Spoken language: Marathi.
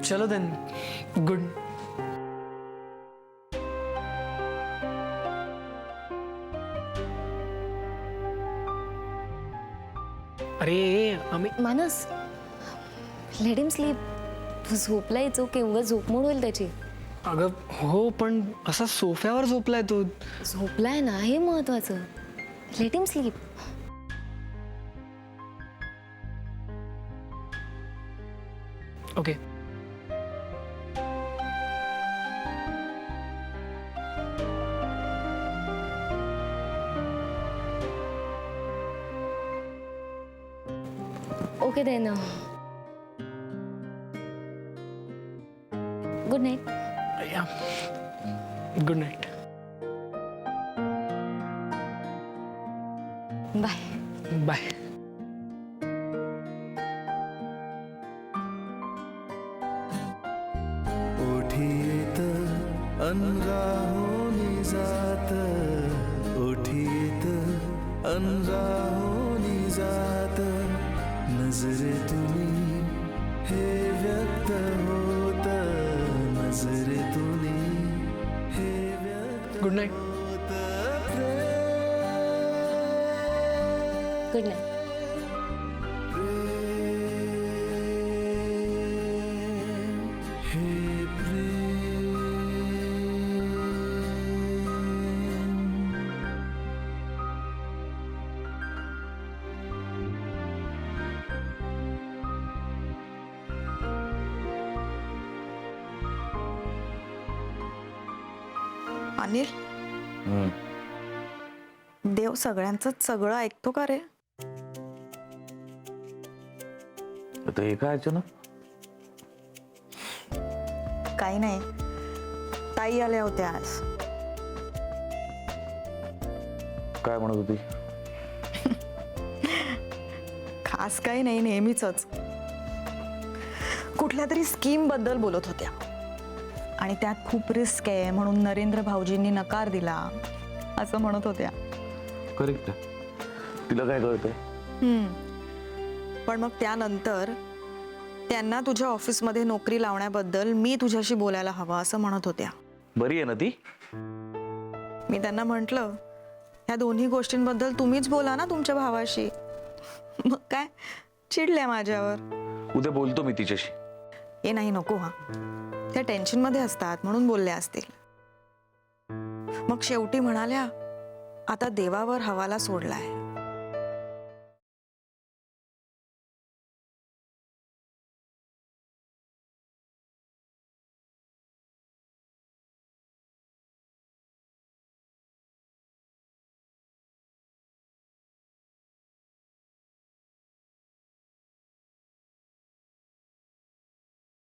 चलो देन, गुड. अरे आम्ही मानस, लेट हिम स्लीप. तू झोपला यायचो केव्हा झोपमोड होईल त्याची. अगं हो, पण असा सोफ्यावर झोपलाय तो. झोपलाय ना हे महत्वाचं. Let him sleep. Okay. Okay then. Good night. Yeah, good night. Bye. Bye. ओठीत अनराहोनी जात, ओठीत अनराहोनी जात, नजरेतून हे व्यक्त होत, नजरेतून हे व्यक्त गुड नाईट. होत. Good night. हे प्रेम. अनिल, देव सगळ्यांचं सगळं ऐकतो का रे? आता हे काय अचानक? काही नाही, ताई आल्या होत्या आज. काय म्हणत होती? खास काही नाही, नेहमीच कुठल्या तरी स्कीम बद्दल बोलत होत्या आणि त्यात खूप रिस्क आहे म्हणून नरेंद्र भाऊजींनी नकार दिला असं म्हणत होत्या. करेक्ट. तिला काय कळतंय? पण मग त्यानंतर त्यांना तुझ्या ऑफिसमध्ये नोकरी लावण्याबद्दल मी तुझ्याशी बोलायला हवं असं म्हणत होत्या. बरी आहे ना ती? मी त्यांना म्हटलं, ह्या दोन्ही गोष्टींबद्दल तुम्हीच बोला ना तुमच्या भावाशी. मग काय चिडल्या माझ्यावर. उद्या बोलतो मी तिच्याशी. हे नाही, नको. हा, त्या टेन्शनमध्ये असतात म्हणून बोलल्या असतील. मग शेवटी म्हणाल्या, आता देवावर हवाला सोडलाय,